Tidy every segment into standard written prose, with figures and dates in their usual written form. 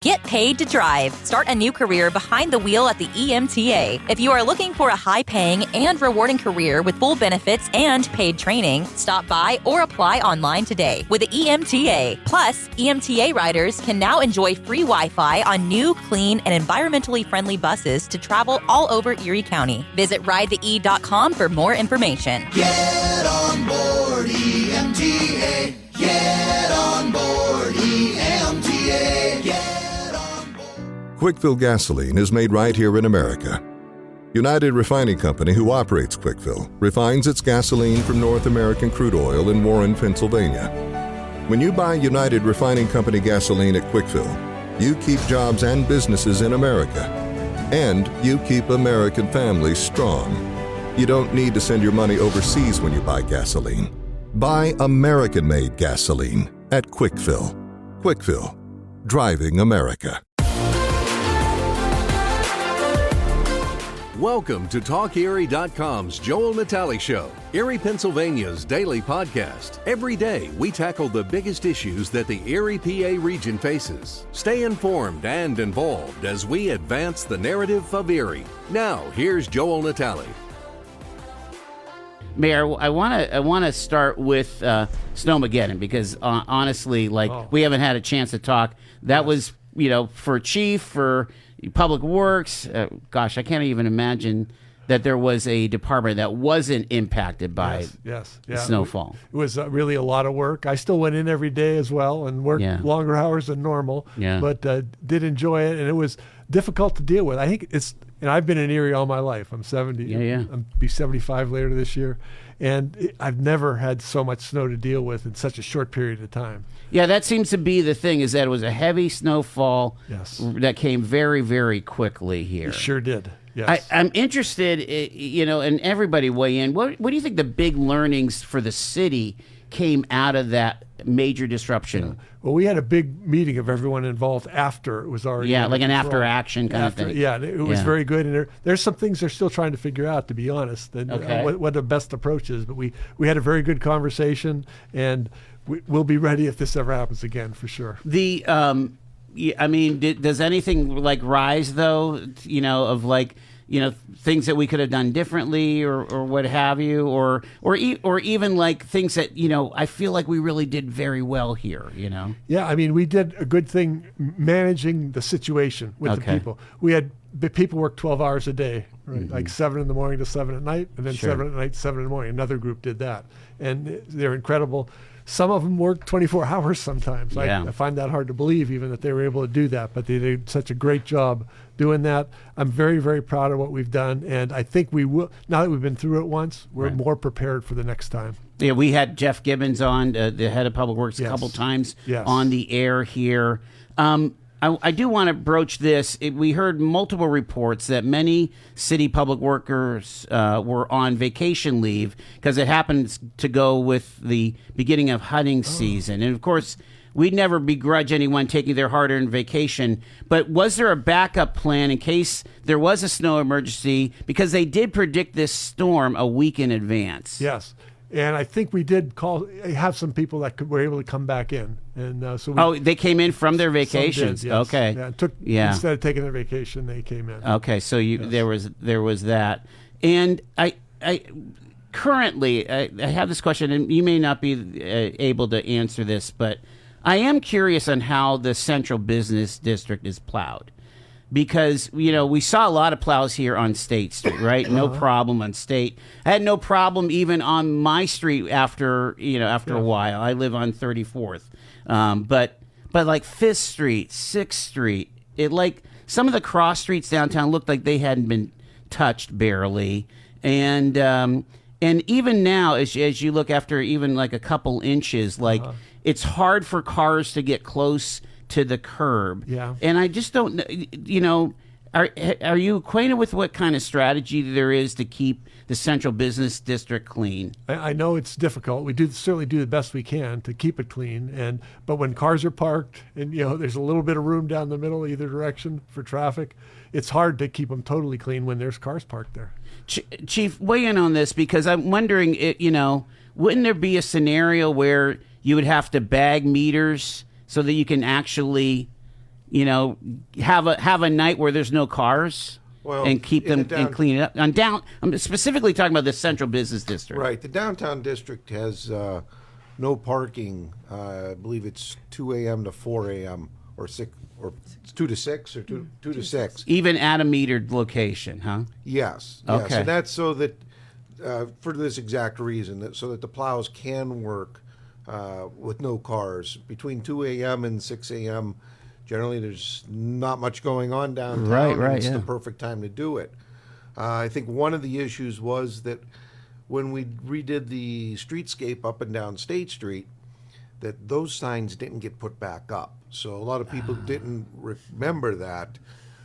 Get paid to drive. Start a new career behind the wheel at the EMTA. If you are looking for a high-paying and rewarding career with full benefits and paid training, stop by or apply online today with the EMTA. Plus, EMTA riders can now enjoy free Wi-Fi on new, clean, and environmentally friendly buses to travel all over Erie County. Visit ridethee.com for more information. Get on board EMTA. Get on board EMTA. Get Quickfill gasoline is made right here in America. United Refining Company, who operates Quickfill, refines its gasoline from North American crude oil in Warren, Pennsylvania. When you buy United Refining Company gasoline at Quickfill, you keep jobs and businesses in America. And you keep American families strong. You don't need to send your money overseas when you buy gasoline. Buy American-made gasoline at Quickfill. Quickfill, driving America. Welcome to TalkErie.com's Joel Natale Show, Erie, Pennsylvania's daily podcast. Every day, we tackle the biggest issues that the Erie PA region faces. Stay informed and involved as we advance the narrative of Erie. Now, here's Joel Natale. Mayor, I want to start with Snowmageddon because honestly, we haven't had a chance to talk. That was, for Chief, for Public Works. Gosh, I can't even imagine that there was a department that wasn't impacted by snowfall. It was really a lot of work. I still went in every day as well and worked longer hours than normal, but did enjoy it, and it was difficult to deal with. I think I've been in Erie all my life. I'm 70. I'll be 75 later this year. And I've never had so much snow to deal with in such a short period of time. Yeah, that seems to be the thing, is that it was a heavy snowfall that came very, very quickly here. It sure did, yes. I'm interested, and everybody weigh in. What do you think the big learnings for the city came out of that major disruption? Yeah. Well, we had a big meeting of everyone involved after it was already like an after-action kind of thing. Yeah, it was very good. And there's some things they're still trying to figure out, to be honest, and what the best approach is. But we had a very good conversation, and we'll be ready if this ever happens again, for sure. Does anything rise, though, of things that we could have done differently or what have you, or even things that, I feel like we really did very well here, Yeah, we did a good thing managing the situation with the people. We had the people work 12 hours a day, right? Like 7 in the morning to 7 at night, and then 7 at night, 7 in the morning. Another group did that, and they're incredible. Some of them worked 24 hours sometimes. I find that hard to believe, even that they were able to do that, but they did such a great job doing that. I'm very, very proud of what we've done, and I think we will, now that we've been through it once, we're more prepared for the next time. Yeah, we had Jeff Gibbons on, the head of Public Works, a couple times on the air here. I do want to broach this. We heard multiple reports that many city public workers were on vacation leave because it happens to go with the beginning of hunting season. And, of course, we'd never begrudge anyone taking their hard-earned vacation. But was there a backup plan in case there was a snow emergency? Because they did predict this storm a week in advance. Yes. And I think we did have some people that were able to come back in, and they came in from their vacations. Did, yes. Okay, instead of taking their vacation, they came in. Okay, so there was that, and I currently I have this question, and you may not be able to answer this, but I am curious on how the Central Business District is plowed. Because, we saw a lot of plows here on State Street, right? No problem on State. I had no problem even on my street after a while. I live on 34th. But like 5th Street, 6th Street, some of the cross streets downtown looked like they hadn't been touched barely. And even now, as you look after even a couple inches, it's hard for cars to get close to the curb. Yeah. And I just don't, are you acquainted with what kind of strategy there is to keep the Central Business District clean? I know it's difficult. We certainly do the best we can to keep it clean. But when cars are parked and, there's a little bit of room down the middle either direction for traffic, it's hard to keep them totally clean when there's cars parked there. Chief, weigh in on this, because I'm wondering, wouldn't there be a scenario where you would have to bag meters so that you can actually, have a night where there's no cars. Well, and keep them and clean it up. I'm specifically talking about the central business district. Right. The downtown district has no parking. I believe it's 2 a.m. to 4 a.m. or 6 or 2 to 6 or 2 to 6. Even at a metered location, huh? Yes. Okay. Yes. And that's so that for this exact reason, so that the plows can work with no cars between 2 a.m. and 6 a.m. Generally, there's not much going on downtown. Right, and it's yeah. the perfect time to do it. I think one of the issues was that when we redid the streetscape up and down State Street, that those signs didn't get put back up. So a lot of people didn't remember that.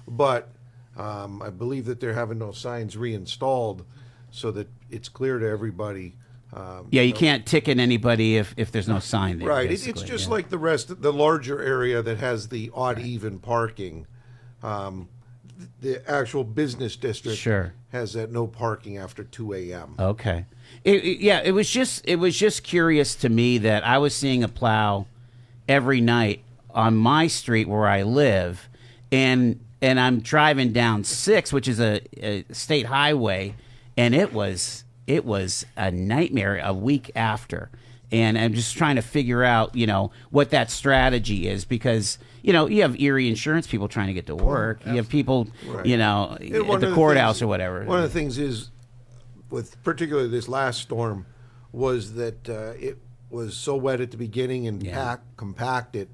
But I believe that they're having those signs reinstalled so that it's clear to everybody. You can't ticket anybody if there's no sign there. Right. It's just like the rest, the larger area that has the odd even parking. The actual business district has that no parking after 2 a.m. Okay. It was just curious to me that I was seeing a plow every night on my street where I live, and I'm driving down 6, which is a state highway, and it was a nightmare a week after. And I'm just trying to figure out, what that strategy is, because, you have Erie insurance people trying to get to work. You have people, at the courthouse or whatever. One of the things is, with particularly this last storm, was that it was so wet at the beginning and compacted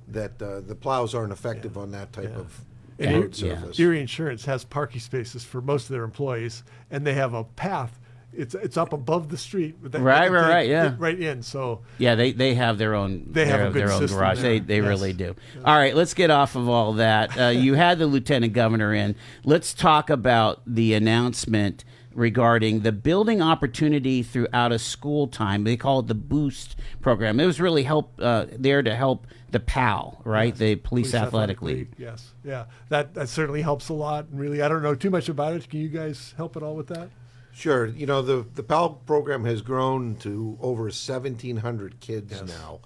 that the plows aren't effective on that type of road surface. Erie Insurance has parking spaces for most of their employees, and they have a path. It's up above the street. Right in. So they have their own. They have their own garage. There. They really do. All right, let's get off of all that. You had the lieutenant governor in. Let's talk about the announcement regarding the building opportunity throughout a school time. They call it the Boost program. It was really there to help the PAL, right? The Police Athletic League. Yes, yeah, that certainly helps a lot. And really, I don't know too much about it. Can you guys help at all with that? Sure. The PAL program has grown to over 1,700 kids now.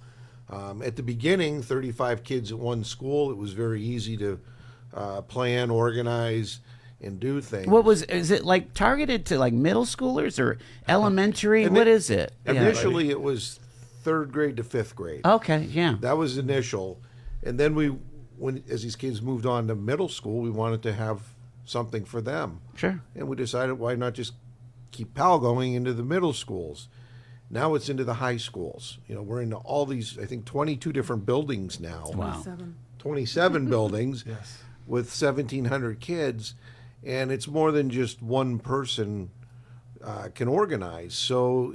At the beginning, 35 kids at one school. It was very easy to plan, organize, and do things. Is it like targeted to like middle schoolers or elementary? What is it? Initially, it was 3rd grade to 5th grade. Okay, yeah. That was initial. And then as these kids moved on to middle school, we wanted to have something for them. Sure. And we decided, why not just keep PAL going into the middle schools? Now it's into the high schools. We're into all these, I think, 22 different buildings now. Wow. 27 buildings Yes. with 1,700 kids. And it's more than just one person can organize. So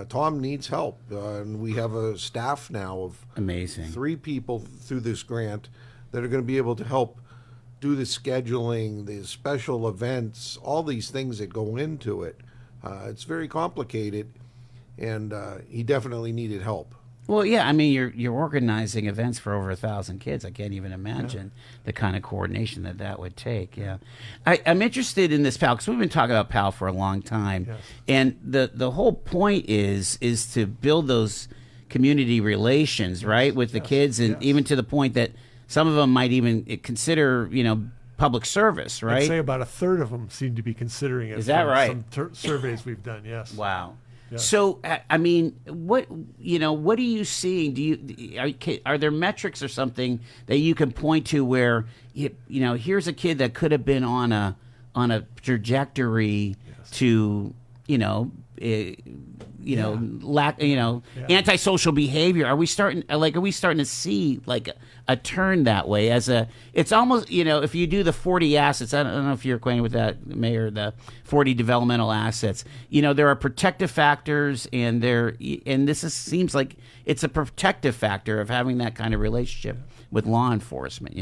Tom needs help. And we have a staff now of amazing 3 people through this grant that are going to be able to help do the scheduling, the special events, all these things that go into it. It's very complicated, and he definitely needed help. Well, yeah, I mean, you're organizing events for over 1,000 kids. I can't even imagine the kind of coordination that would take. Yeah, I'm interested in this PAL because we've been talking about PAL for a long time, and the whole point is to build those community relations, right, with the kids, and even to the point that some of them might even consider, public service, right? I'd say about a third of them seem to be considering it. Is that right? Some surveys we've done, yes. Wow. Yeah. So, I mean, what are you seeing? Are there metrics or something that you can point to where here's a kid that could have been on a trajectory to antisocial behavior? Are we starting to see like a turn that way? It's almost, if you do the 40 assets, I don't know if you're acquainted with that, Mayor, the 40 developmental assets, there are protective factors, and seems like it's a protective factor of having that kind of relationship with law enforcement,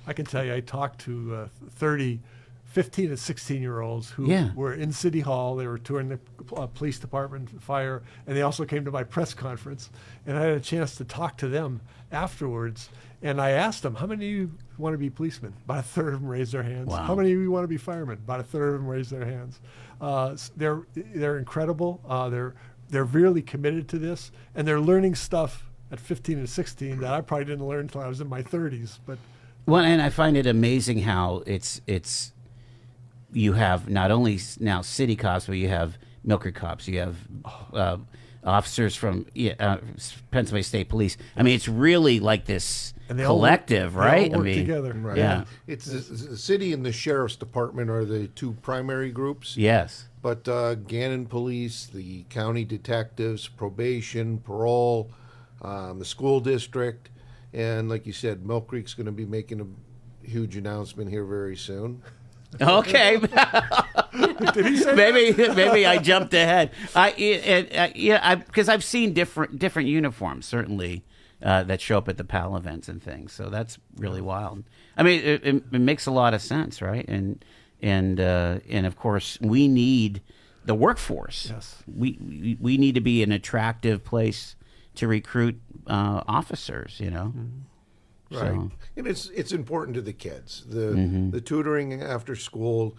I can tell you, I talked to 15 and 16-year-olds who were in City Hall. They were touring the police department, fire, and they also came to my press conference. And I had a chance to talk to them afterwards. And I asked them, how many of you want to be policemen? About a third of them raised their hands. Wow. How many of you want to be firemen? About a third of them raised their hands. They're incredible. They're really committed to this, and they're learning stuff at 15 and 16 that I probably didn't learn until I was in my 30s. But Well, and I find it amazing how you have not only now city cops, but you have Milford cops, you have officers from Pennsylvania State Police. I mean, it's really like this collective, right? They all work together. Right. Yeah. It's the city and the sheriff's department are the two primary groups. Yes. But Gannon Police, the county detectives, probation, parole, the school district, and like you said, Mill Creek's going to be making a huge announcement here very soon. Okay. Did he say maybe I jumped ahead. Because I've seen different uniforms certainly that show up at the PAL events and things. So that's really wild. I mean, it makes a lot of sense, right? And of course we need the workforce. Yes. We need to be an attractive place to recruit officers. You know. Mm-hmm. Right, So. and it's important to the kids. The tutoring after school,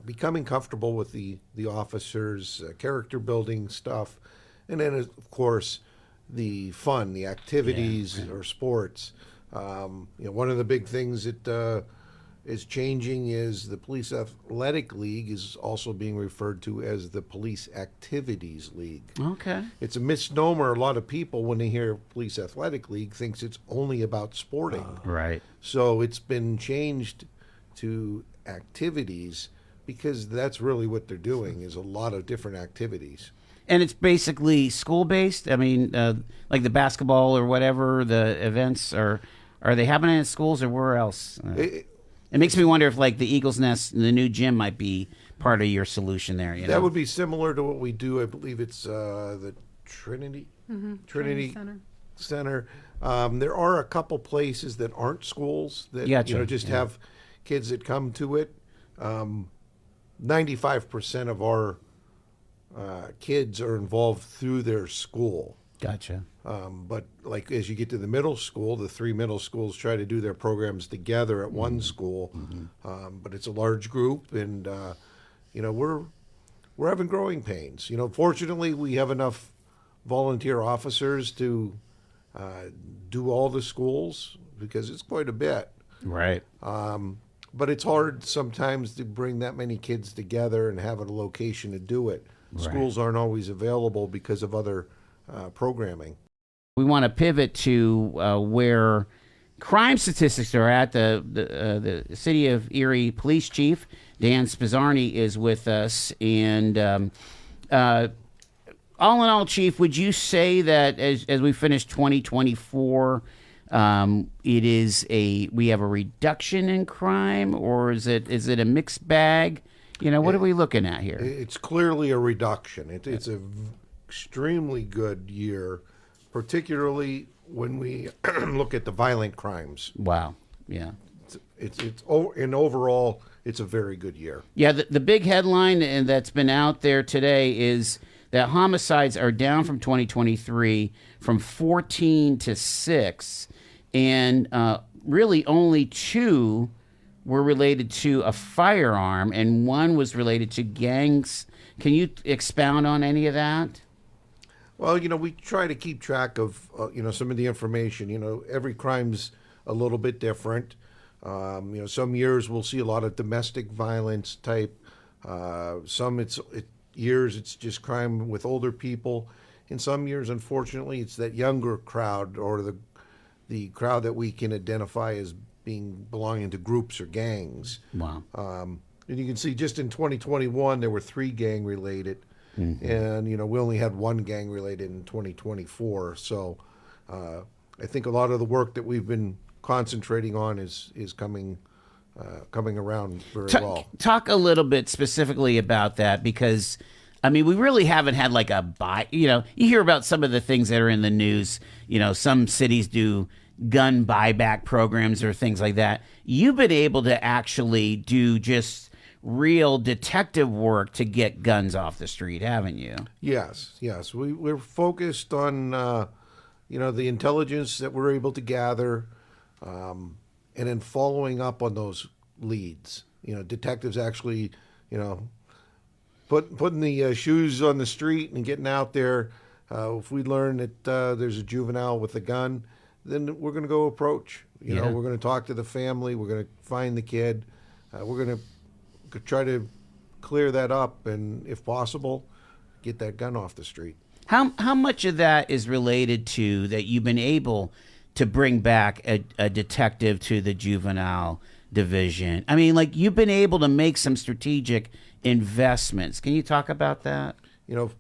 becoming comfortable with the officers, character building stuff, and then of course the fun, the activities or sports. One of the big things that is changing is the Police Athletic League is also being referred to as the Police Activities League. Okay. It's a misnomer. A lot of people, when they hear Police Athletic League, thinks it's only about sporting. Right. So it's been changed to activities because that's really what they're doing is a lot of different activities. And it's basically school-based? I mean, like the basketball or whatever, the events, are they happening in schools or where else? It makes me wonder if, like, the Eagles Nest, the new gym might be part of your solution there. You know? That would be similar to what we do. I believe it's the Trinity Center. There are a couple places that aren't schools that Gotcha. have kids that come to it. 95% of our kids are involved through their school. Gotcha. But like as you get to the middle school, the three middle schools try to do their programs together at one school. But it's a large group, and we're having growing pains. Fortunately, we have enough volunteer officers to do all the schools because it's quite a bit. Right. But it's hard sometimes to bring that many kids together and have a location to do it. Right. Schools aren't always available because of other programming. We want to pivot to where crime statistics are at. The City of Erie Police Chief, Dan Spizarny, is with us. And all in all, Chief, would you say that as we finish 2024, we have a reduction in crime, or is it a mixed bag? What are we looking at here? It's clearly a reduction. It's a extremely good year, particularly when we look at the violent crimes. Wow. Yeah. Overall, it's a very good year. Yeah. The big headline that's been out there today is that homicides are down from 2023 from 14 to 6, and really only 2 were related to a firearm, and 1 was related to gangs. Can you expound on any of that? Well, we try to keep track of, some of the information. Every crime's a little bit different. Some years we'll see a lot of domestic violence type. Some years it's just crime with older people. In some years, unfortunately, it's that younger crowd or the crowd that we can identify as belonging to groups or gangs. Wow. And you can see just in 2021 there were 3 gang related. And we only had 1 gang related in 2024. So I think a lot of the work that we've been concentrating on is coming around very well. Talk a little bit specifically about that, because we really haven't had like a you hear about some of the things that are in the news. Some cities do gun buyback programs or things like that. You've been able to actually do just real detective work to get guns off the street, haven't you? Yes. We're focused on, the intelligence that we're able to gather, and then following up on those leads. Detectives actually, putting the shoes on the street and getting out there. If we learn that there's a juvenile with a gun, then we're going to go approach. You know, Yeah. we're going to talk to the family. We're going to find the kid. We're going to try to clear that up, and if possible, get that gun off the street. How much of that is related to that you've been able to bring back a detective to the juvenile division? I mean, like, you've been able to make some strategic investments. Can you talk about that? You know,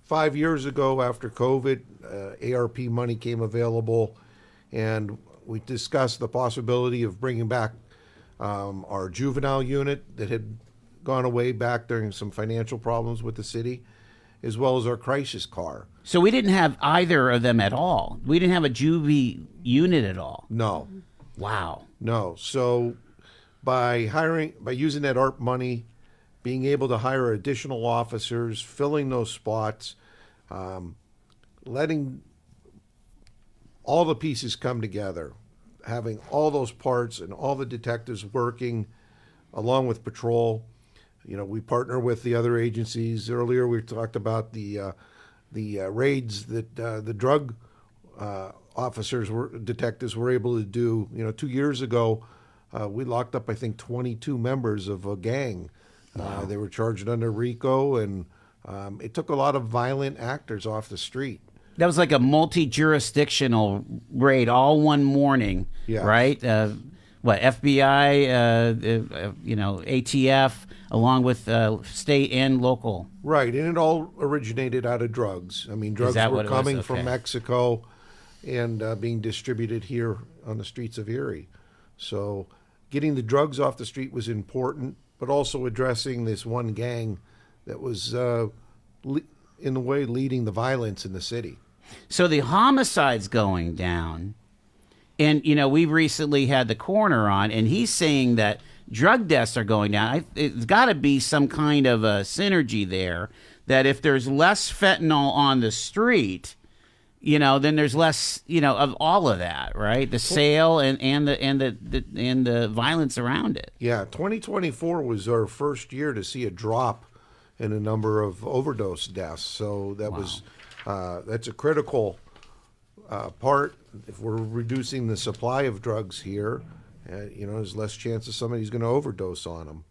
5 years ago after COVID, ARP money came available, and we discussed the possibility of bringing back our juvenile unit that had gone away back during some financial problems with the city, as well as our crisis car. So we didn't have either of them at all. We didn't have a juvie unit at all. No, Wow. no. So by using that ARP money, being able to hire additional officers, filling those spots, letting all the pieces come together, having all those parts and all the detectives working along with patrol. You know, we partner with the other agencies. Earlier, we talked about the raids that the drug detectives were able to do. You know, 2 years ago, we locked up, I think, 22 members of a gang. Wow. They were charged under RICO, and it took a lot of violent actors off the street. That was like a multi-jurisdictional raid all one morning, Yes. right? FBI, ATF, along with state and local. Right, and it all originated out of drugs. I mean, drugs that were what it was? coming Okay. from Mexico and being distributed here on the streets of Erie. So getting the drugs off the street was important, but also addressing this one gang that was, in a way, leading the violence in the city. So the homicides going down, and, you know, we recently had the coroner on, and he's saying that drug deaths are going down. It's got to be some kind of a synergy there, that if there's less fentanyl on the street, you know, then there's less, you know, of all of that, right? The sale and the violence around it. Yeah, 2024 was our first year to see a drop in the number of overdose deaths. So that was that's a critical part. If we're reducing the supply of drugs here, you know, there's less chance of somebody's going to overdose on them.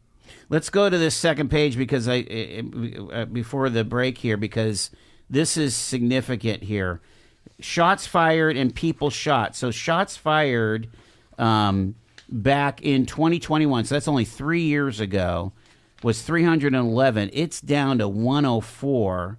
Let's go to this second page because before the break here, because this is significant here. Shots fired and people shot. So shots fired back in 2021, so that's only 3 years ago, was 311. It's down to 104.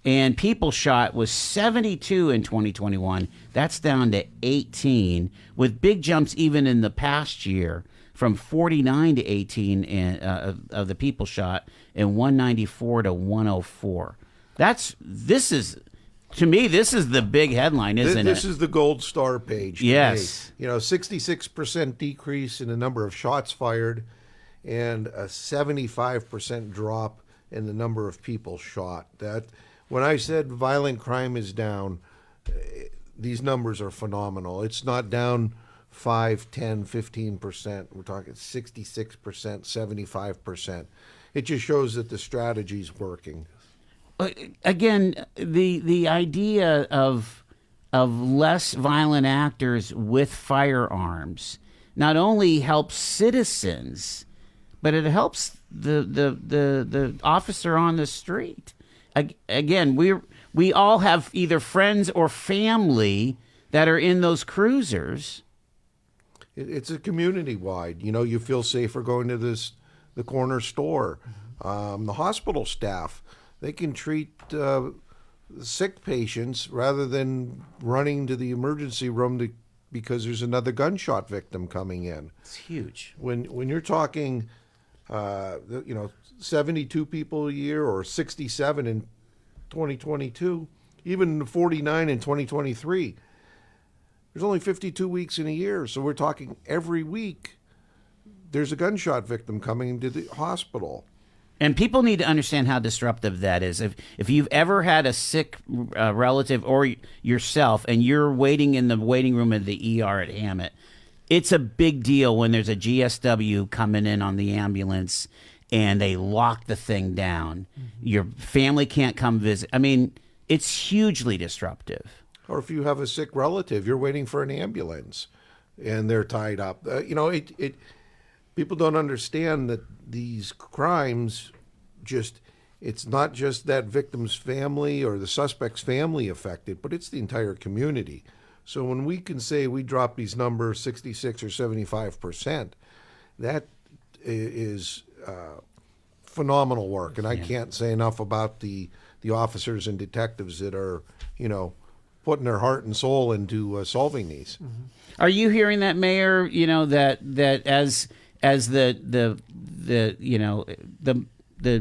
And people shot was 72 in 2021. That's down to 18, with big jumps even in the past year from 49 to 18 of the people shot, and 194 to 104. To me, this is the big headline, isn't it? This is the gold star page. Today. Yes. You know, 66% decrease in the number of shots fired and a 75% drop in the number of people shot. That, when I said violent crime is down, these numbers are phenomenal. It's not down 5, 10, 15%. We're talking 66%, 75%. It just shows that the strategy's working. Again, the idea of less violent actors with firearms not only helps citizens, but it helps the officer on the street. Again, we all have either friends or family that are in those cruisers. It's a community-wide. You know, you feel safer going to the corner store. The hospital staff, they can treat sick patients rather than running to the emergency room because there's another gunshot victim coming in. It's huge. When you're talking, 72 people a year or 67 in 2022, even 49 in 2023, there's only 52 weeks in a year. So we're talking every week there's a gunshot victim coming into the hospital. And people need to understand how disruptive that is. If you've ever had a sick relative or yourself and you're waiting in the waiting room at the ER at Hammett, it's a big deal when there's a GSW coming in on the ambulance and they lock the thing down. Mm-hmm. Your family can't come visit. I mean, it's hugely disruptive. Or if you have a sick relative, you're waiting for an ambulance and they're tied up. People don't understand that these crimes it's not just that victim's family or the suspect's family affected, but it's the entire community. So when we can say we drop these numbers 66 or 75%, that is phenomenal work. And I can't say enough about the officers and detectives that are, putting their heart and soul into solving these. Mm-hmm. Are you hearing that, Mayor? That as the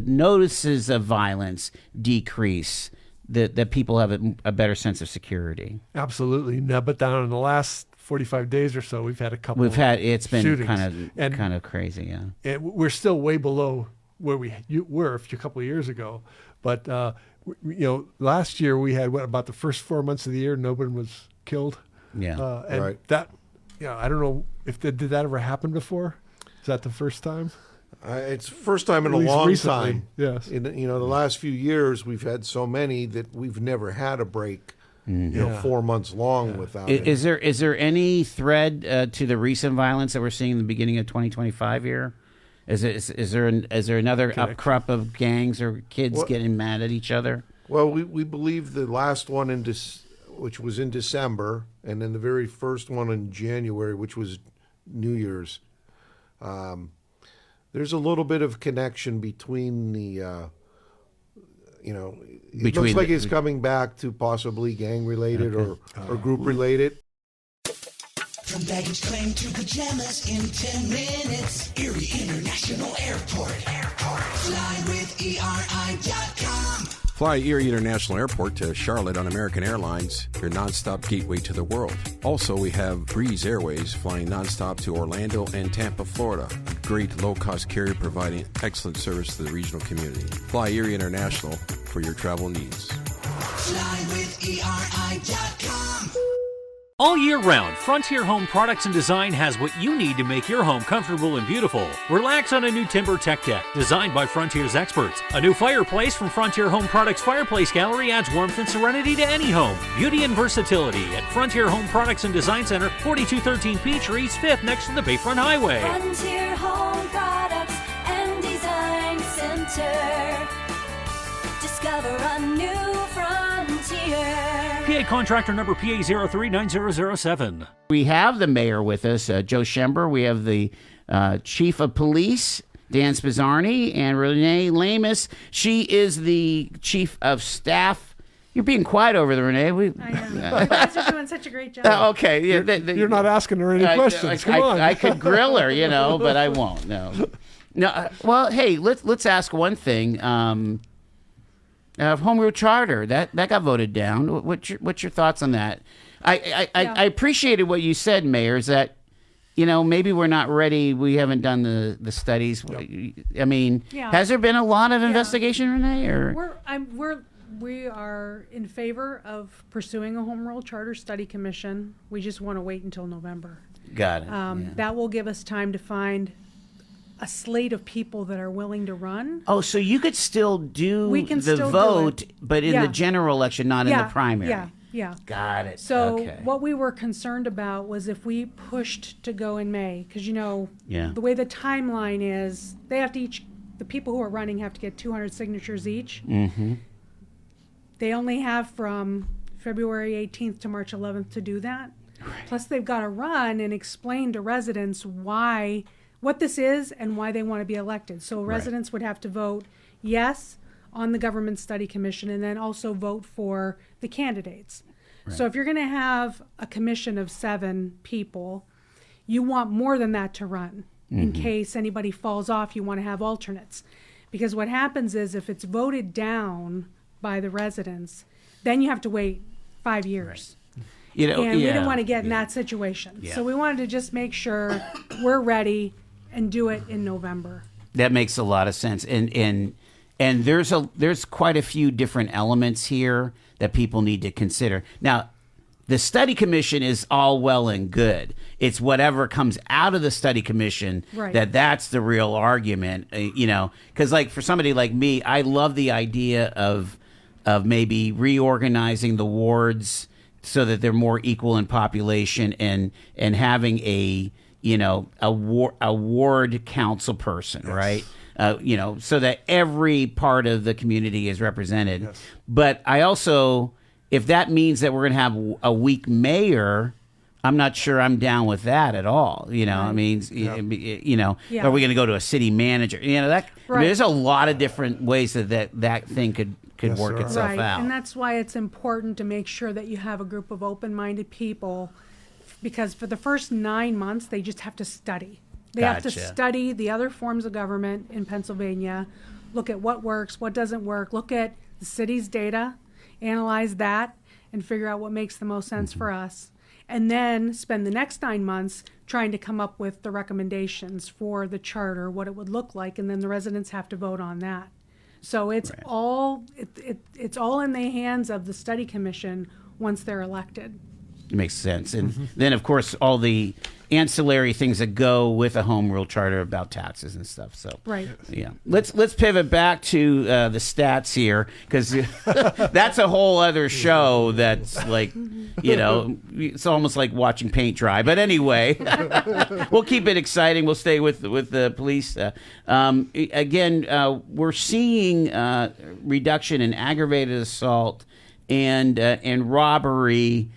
notices of violence decrease, that people have a better sense of security. Absolutely. No, but down in the last 45 days or so, we've had a couple. It's been shootings. kind of crazy. Yeah. And we're still way below where we were a couple of years ago, but last year we had about the first 4 months of the year, nobody was killed. Yeah. And right. that, I don't know if did that ever happen before. Is that the first time? It's the first time in At a least long recently, time. yes. In the last few years, we've had so many that we've never had a break. 4 months long without it. Is there any thread to the recent violence that we're seeing in the beginning of 2025 here? Is there another upcrop of gangs or kids getting mad at each other? Well, we believe the last one which was in December, and then the very first one in January, which was New Year's. There's a little bit of connection between the. It looks like it's coming back to possibly gang-related or group-related. From baggage claim to pajamas in 10 minutes. Erie International Airport. Fly with ERI.com. Fly Erie International Airport to Charlotte on American Airlines, your nonstop gateway to the world. Also, we have Breeze Airways flying nonstop to Orlando and Tampa, Florida. A great low-cost carrier providing excellent service to the regional community. Fly Erie International for your travel needs. Fly with ERI.com. All year round, Frontier Home Products and Design has what you need to make your home comfortable and beautiful. Relax on a new timber tech deck designed by Frontier's experts. A new fireplace from Frontier Home Products Fireplace Gallery adds warmth and serenity to any home. Beauty and versatility at Frontier Home Products and Design Center, 4213 Peachtree East 5th next to the Bayfront Highway. Frontier Home Products and Design Center. Discover a new frontier. PA contractor number PA 039007. We have the mayor with us, Joe Schember. We have the chief of police, Dan Spizarny, and Renee Lamis. She is the chief of staff. You're being quiet over there, Renee. I am. You guys are doing such a great job. Okay. Yeah, You're not asking her any questions. Come on. I could grill her, but I won't. No. Well, hey, let's ask one thing. Home rule charter that got voted down. What's your thoughts on that? I appreciated what you said, Mayor. Is that maybe we're not ready. We haven't done the studies. Yep. I mean, has there been a lot of investigation, Renee? Or we are in favor of pursuing a home rule charter study commission. We just want to wait until November. Got it. That will give us time to find a slate of people that are willing to run. Oh, so you could still do the vote, but in the general election, not in the primary. Yeah. Got it. So what we were concerned about was if we pushed to go in May, because the way the timeline is, they have to the people who are running have to get 200 signatures each. Mm-hmm. They only have from February 18th to March 11th to do that. Right. Plus, they've got to run and explain to residents what this is and why they want to be elected. So residents would have to vote yes on the Government Study Commission and then also vote for the candidates. Right. So if you're going to have a commission of 7 people, you want more than that to run. Mm-hmm. In case anybody falls off, you want to have alternates. Because what happens is if it's voted down by the residents, then you have to wait 5 years. Right. And we didn't want to get in that situation. Yeah. So we wanted to just make sure we're ready and do it in November. That makes a lot of sense. And there's quite a few different elements here that people need to consider. Now, the study commission is all well and good. It's whatever comes out of the study commission that's the real argument, because like for somebody like me, I love the idea of maybe reorganizing the wards so that they're more equal in population, and having a ward council person, right? So that every part of the community is represented. Yes. But I also, if that means that we're going to have a weak mayor, I'm not sure I'm down with that at all. I mean, Yeah. are we going to go to a city manager? I mean, there's a lot of different ways that thing could work itself right. out. And that's why it's important to make sure that you have a group of open-minded people, because for the first 9 months, they just have to study. They have to study the other forms of government in Pennsylvania, look at what works, what doesn't work, look at the city's data, analyze that, and figure out what makes the most sense for us. And then spend the next 9 months trying to come up with the recommendations for the charter, what it would look like, and then the residents have to vote on that. So it's all it's all in the hands of the study commission once they're elected. It makes sense. And then, of course, all the ancillary things that go with a home rule charter about taxes and stuff. So, yeah. Let's pivot back to the stats here, because that's a whole other show that's like, it's almost like watching paint dry. But anyway, we'll keep it exciting. We'll stay with the police. Again, we're seeing reduction in aggravated assault and robbery.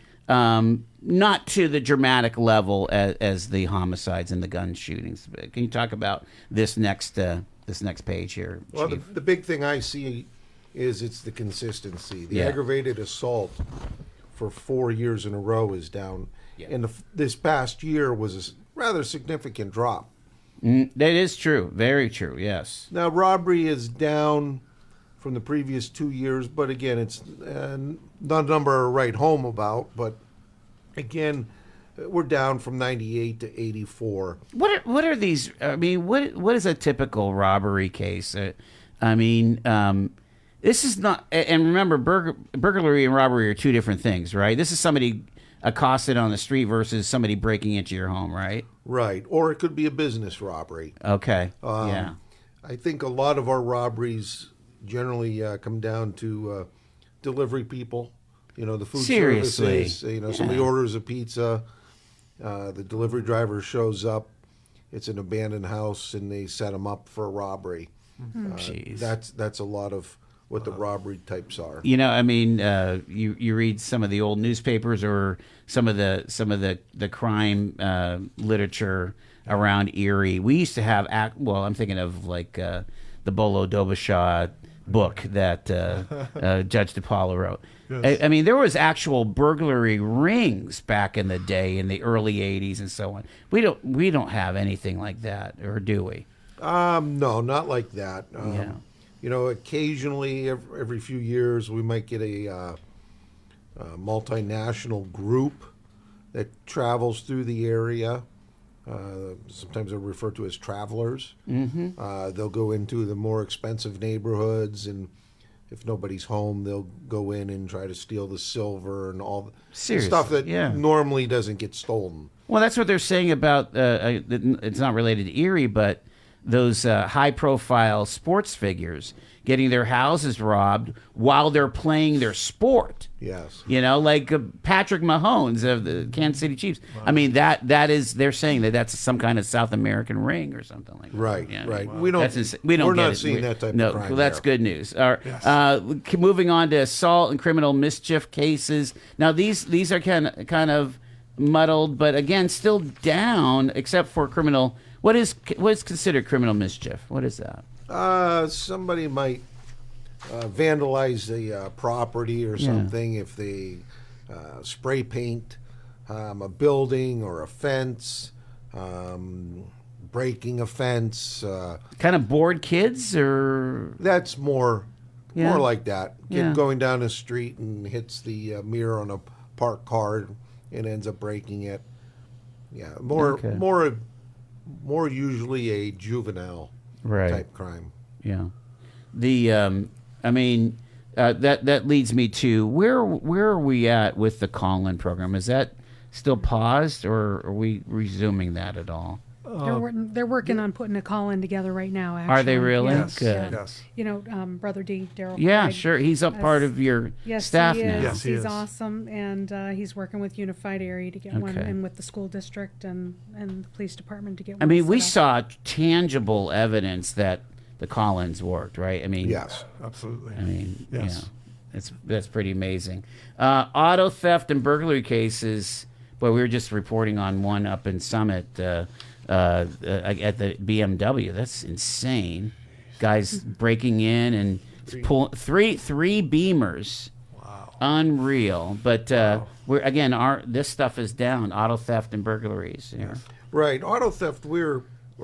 Not to the dramatic level as the homicides and the gun shootings. Can you talk about this next page here, Well, Chief? the big thing I see is it's the consistency. The aggravated assault for 4 years in a row is down, and this past year was a rather significant drop. That is true. Very true. Yes. Now, robbery is down from the previous 2 years, but again, it's not a number to write home about. But again, we're down from 98 to 84. What are these? I mean, what is a typical robbery case? I mean, this is not. And remember, burglary and robbery are two different things, right? This is somebody accosted on the street versus somebody breaking into your home, right? Right, or it could be a business robbery. Okay. I think a lot of our robberies generally come down to delivery people. The food services. Somebody orders a pizza, the delivery driver shows up, it's an abandoned house, and they set them up for a robbery. That's a lot of what the robbery types are. I mean, you read some of the old newspapers or some of the crime literature around Erie. We used to have I'm thinking of like the Bolo Dobashaw book that Judge DePaula wrote. Yes. I mean, there was actual burglary rings back in the day, in the early '80s and so on. We don't have anything like that, or do we? No, not like that. Occasionally, every few years, we might get a multinational group that travels through the area. Sometimes they're referred to as travelers. Mm-hmm. They'll go into the more expensive neighborhoods, and if nobody's home, they'll go in and try to steal the silver and all the stuff that normally doesn't get stolen. Well, that's what they're saying about, it's not related to Erie, but those high-profile sports figures getting their houses robbed while they're playing their sport. Yes. Like Patrick Mahomes of the Kansas City Chiefs. Wow. I mean, that is, they're saying that's some kind of South American ring or something like that. Right, right. Wow. We're not seeing that type of crime. No, that's good news. All right. Yes. Moving on to assault and criminal mischief cases. Now, these are kind of muddled, but again, still down, except for criminal. What is considered criminal mischief? What is that? Somebody might vandalize the property or something if they spray paint a building or a fence, breaking a fence. Kind of bored kids, or that's more like that. Kid going down the street and hits the mirror on a parked car and ends up breaking it. Yeah, more usually a juvenile type crime. Yeah. I mean, that leads me to where are we at with the call-in program? Is that still paused, or are we resuming that at all? They're working on putting a call-in together right now, actually. Are they really? Yes. Good. Yes. You know, Brother D, Daryl. Yeah, Craig, sure. He's a part of your staff he now. is. Yes, he he's is. awesome, and he's working with Unified Erie to get one, Okay. and with the school district and the police department to get one. I mean, we set up. saw tangible evidence that the call-ins worked, right? I mean, Yes. Absolutely. I mean, Yes. that's pretty amazing. Auto theft and burglary cases. Well, we were just reporting on one up in Summit at the BMW. That's insane. Guys breaking in and pull three Beamers. Wow. Unreal. But we're again, this stuff is down. Auto theft and burglaries. You know. Right. Auto theft, we're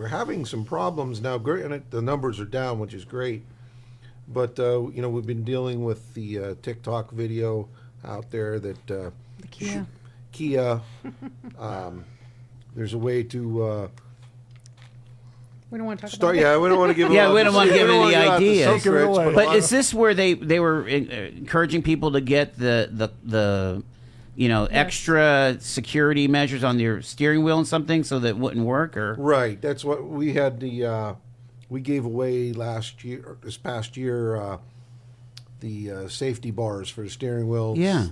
having some problems now. Great, and the numbers are down, which is great. But we've been dealing with the TikTok video out there that The Kia. Kia. There's a way to We don't want to talk start. about Yeah, we don't want to give. Yeah, we don't want to give any ideas. Take it away. But is this where they were encouraging people to get the extra security measures on their steering wheel and something so that it wouldn't work? Or Right. That's what we had. We gave away this past year, the safety bars for the steering wheel. Yeah.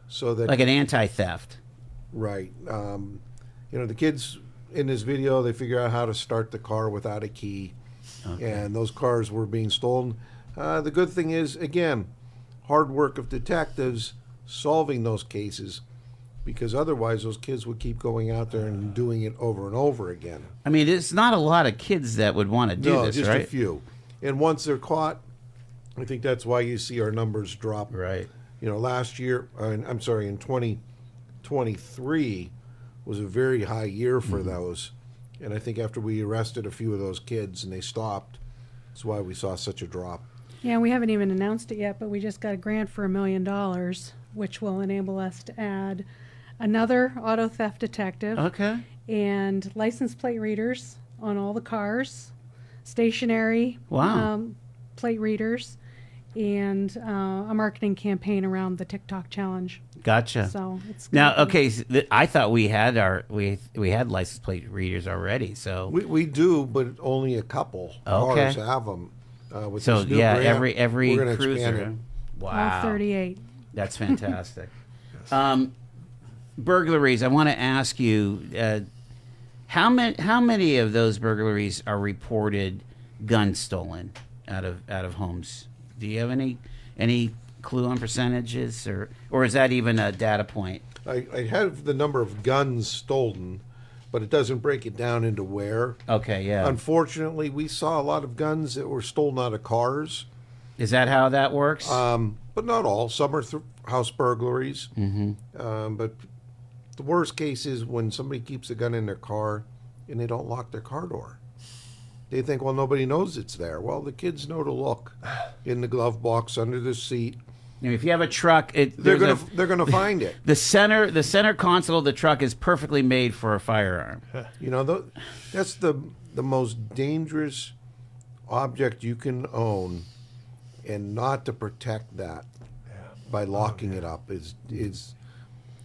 So that like an anti-theft. right. The kids in this video, they figure out how to start the car without a key, and those cars were being stolen. The good thing is, again, hard work of detectives solving those cases, because otherwise those kids would keep going out there and doing it over and over again. I mean, it's not a lot of kids that would want to do this, just right? a few. And once they're caught, I think that's why you see our numbers drop. Right. Last year, in 2023 was a very high year for those. And I think after we arrested a few of those kids and they stopped, that's why we saw such a drop. Yeah, we haven't even announced it yet, but we just got a grant for $1 million, which will enable us to add another auto theft detective Okay. and license plate readers on all the cars, stationary Wow. plate readers, and a marketing campaign around the TikTok challenge. Gotcha. So it's Now, gonna be- okay, I thought we had we had license plate readers already. So We do, but only a couple Okay. cars have them. With so this new yeah, grant, every we're gonna expand cruiser. it. all Wow. 38. That's fantastic. Burglaries. I want to ask you, how many of those burglaries are reported guns stolen out of homes? Do you have any clue on percentages, or is that even a data point? I have the number of guns stolen, but it doesn't break it down into where. Okay, yeah. Unfortunately, we saw a lot of guns that were stolen out of cars, Is that how that works? but not all. Some are house burglaries. But the worst case is when somebody keeps a gun in their car and they don't lock their car door. They think, well, nobody knows it's there. Well, the kids know to look in the glove box, under the seat. You know, if you have a truck, They're gonna find it. the center console of the truck is perfectly made for a firearm. That's the most dangerous object you can own, and not to protect that by locking it up is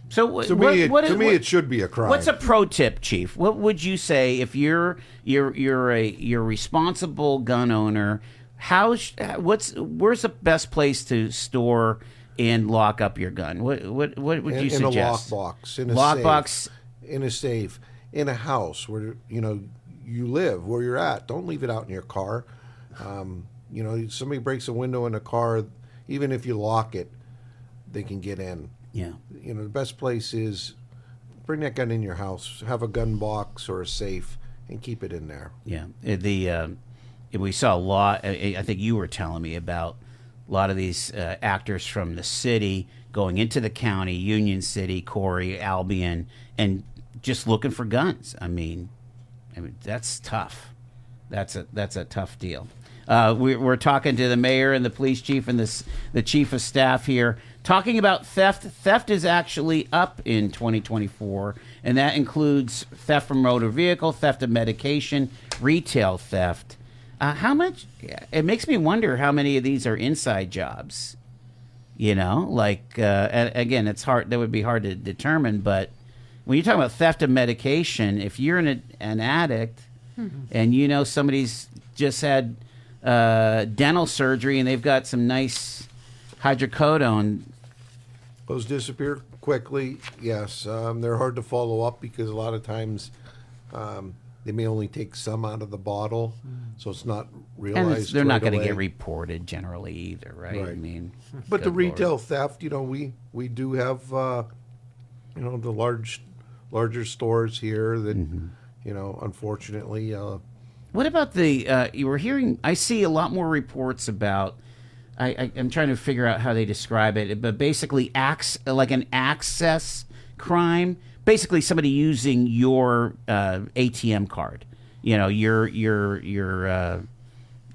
So to me. It should be a crime. What's a pro tip, Chief? What would you say if you're a responsible gun owner? Where's the best place to store and lock up your gun? What would you suggest? In a lockbox, in a lockbox, safe, in a safe, in a house where you live, where you're at. Don't leave it out in your car. Somebody breaks a window in a car, even if you lock it, they can get in. Yeah. The best place is bring that gun in your house. Have a gun box or a safe and keep it in there. Yeah. We saw a lot. I think you were telling me about a lot of these actors from the city going into the county, Union City, Corey, Albion, and just looking for guns. I mean, that's tough. That's a tough deal. We're talking to the mayor and the police chief and the chief of staff here, talking about theft. Theft is actually up in 2024, and that includes theft from motor vehicle, theft of medication, retail theft. How much? It makes me wonder how many of these are inside jobs. Again, it's hard. That would be hard to determine, but when you're talking about theft of medication, if you're an addict and you know somebody's just had dental surgery and they've got some nice hydrocodone. Those disappear quickly, yes. They're hard to follow up because a lot of times they may only take some out of the bottle, so it's not realized. And they're not going to away. get reported generally either, right? I Right. mean, But the good retail Lord. theft, we do have, the larger stores here that, unfortunately, What about you were hearing, I see a lot more reports about, I'm trying to figure out how they describe it, but basically like an access crime, basically somebody using your ATM card, your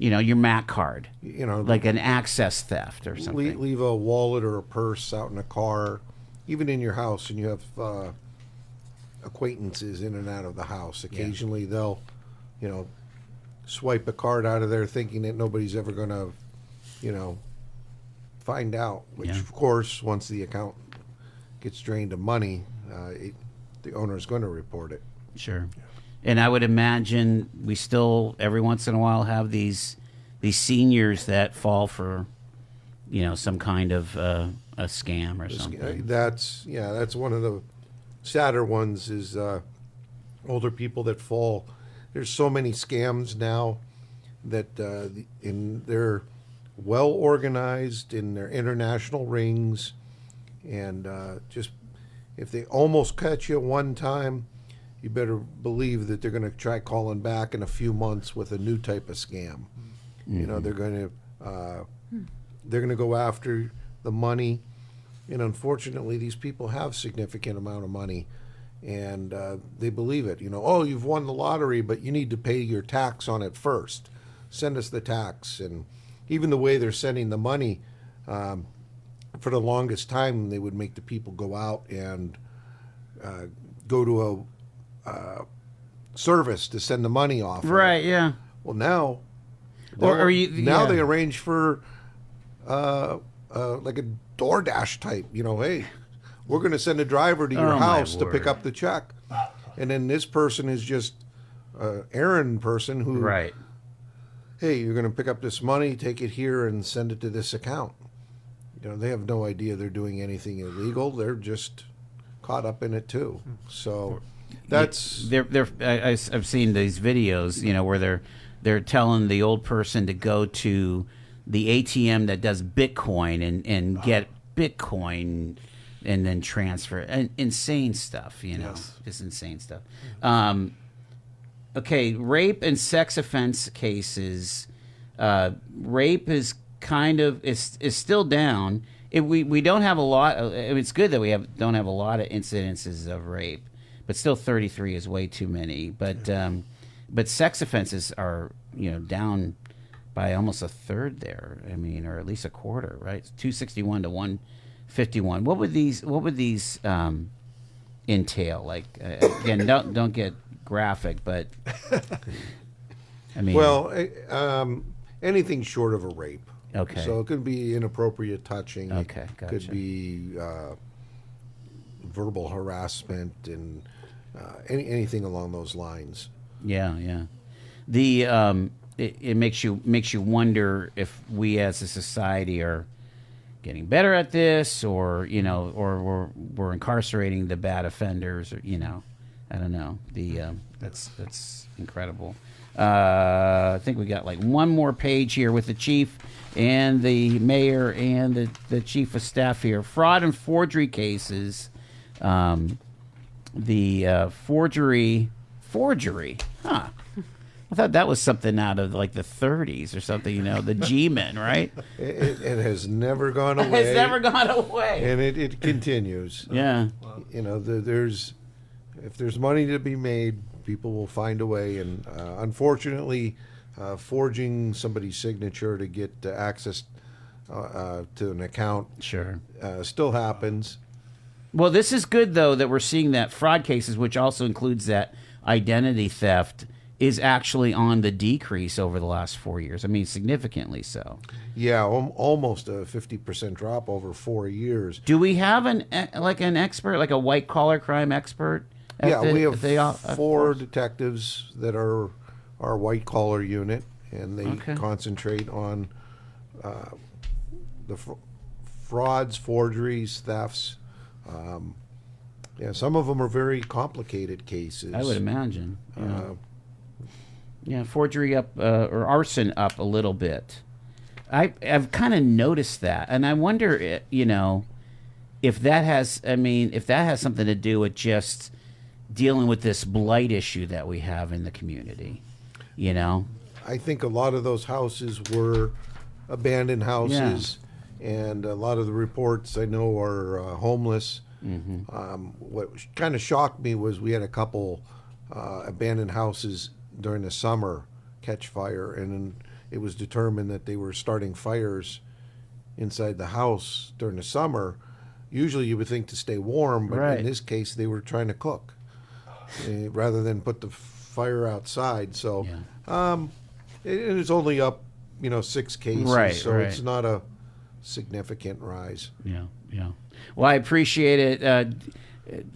MAC card, like an access theft or something. leave a wallet or a purse out in a car, even in your house, and you have acquaintances in and out of the house. Occasionally they'll, swipe a card out of there thinking that nobody's ever going to, find out, which of course, once the account gets drained of money, the owner is going to report it. Sure. And I would imagine we still, every once in a while, have these seniors that fall for, some kind of a scam or something. That's one of the sadder ones is older people that fall. There's so many scams now that they're well organized in their international rings, and just if they almost catch you one time, you better believe that they're going to try calling back in a few months with a new type of scam. They're going to go after the money, and unfortunately, these people have significant amount of money, and they believe it. You've won the lottery, but you need to pay your tax on it first. Send us the tax, and even the way they're sending the money. For the longest time, they would make the people go out and go to a service to send the money off. Right, yeah. Well, now, they arrange for like a DoorDash type. Hey, we're going to send a driver to your house to pick up the check, and then this person is just an errand person who, right. Hey, you're going to pick up this money, take it here, and send it to this account. They have no idea they're doing anything illegal. They're just caught up in it too. So that's I've seen these videos, where they're telling the old person to go to the ATM that does Bitcoin and get Bitcoin and then transfer it. Insane stuff, just insane stuff. Okay, rape and sex offense cases. Rape is is still down. We don't have a lot. It's good that we don't have a lot of incidences of rape, but still 33 is way too many. But sex offenses are down by almost a third there. I mean, or at least a quarter, right? 261 to 151. What would these entail? Like again, don't get graphic, but I mean, anything short of a rape. Okay. So it could be inappropriate touching. Okay, gotcha. Could be verbal harassment and anything along those lines. Yeah. It makes you wonder if we as a society are getting better at this, or we're incarcerating the bad offenders, or I don't know. That's incredible. I think we got like one more page here with the chief and the mayor and the chief of staff here. Fraud and forgery cases. The forgery. Huh. I thought that was something out of like the 30s or something, the G-men, right? It has never gone away. It's never gone away. And it continues. Yeah. If there's money to be made, people will find a way. And unfortunately, forging somebody's signature to get access to an account still happens. Well, this is good, though, that we're seeing that fraud cases, which also includes that identity theft, is actually on the decrease over the last 4 years. I mean, significantly so. Yeah, almost a 50% drop over 4 years. Do we have an expert, like a white collar crime expert? We have 4 detectives that are our white collar unit, and they concentrate on the frauds, forgeries, thefts. Some of them are very complicated cases. I would imagine. Forgery up or arson up a little bit. I've kind of noticed that, and I wonder, if that has something to do with just dealing with this blight issue that we have in the community. I think a lot of those houses were abandoned houses, and a lot of the reports I know are homeless. What kind of shocked me was we had a couple abandoned houses during the summer catch fire, and it was determined that they were starting fires inside the house during the summer. Usually you would think to stay warm, but in this case they were trying to cook rather than put the fire outside. So it is only up 6 cases, so it's not a significant rise. Well, I appreciate it.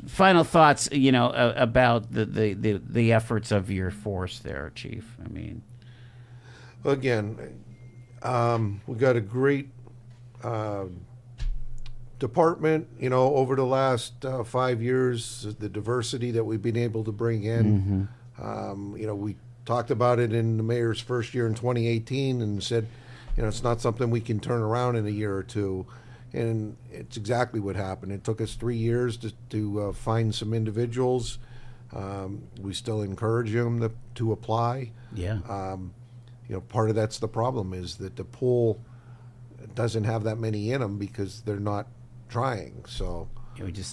Final thoughts, about the efforts of your force there, Chief. I mean, again, we got a great department. Over the last 5 years, the diversity that we've been able to bring in. We talked about it in the mayor's first year in 2018, and said, it's not something we can turn around in a year or two. And it's exactly what happened. It took us 3 years to find some individuals. We still encourage them to apply. Part of that's the problem, is that the pool doesn't have that many in them because they're not trying. So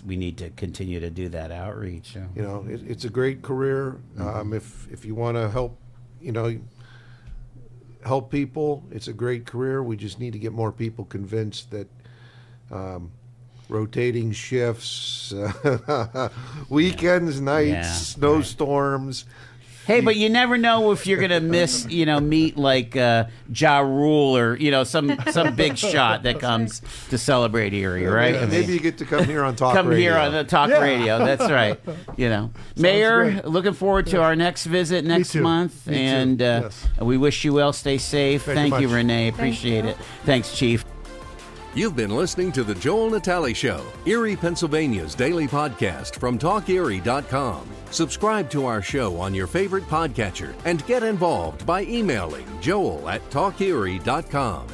we need to continue to do that outreach. It's a great career. If you want to help, help people, it's a great career. We just need to get more people convinced that rotating shifts, weekends, nights, snowstorms. Hey, but you never know if you're gonna meet like Ja Rule or some big shot that comes to celebrate Erie, right? Yeah, maybe you get to come here on Talk Radio. Come here on the Talk Radio. That's right. Mayor, great. looking forward to our next visit next month, and we wish you well. Stay safe. Thank you, Renee. Appreciate it. Thanks, Chief. You've been listening to The Joel Natale Show, Erie, Pennsylvania's daily podcast from TalkErie.com. Subscribe to our show on your favorite podcatcher and get involved by emailing joel@talkerie.com.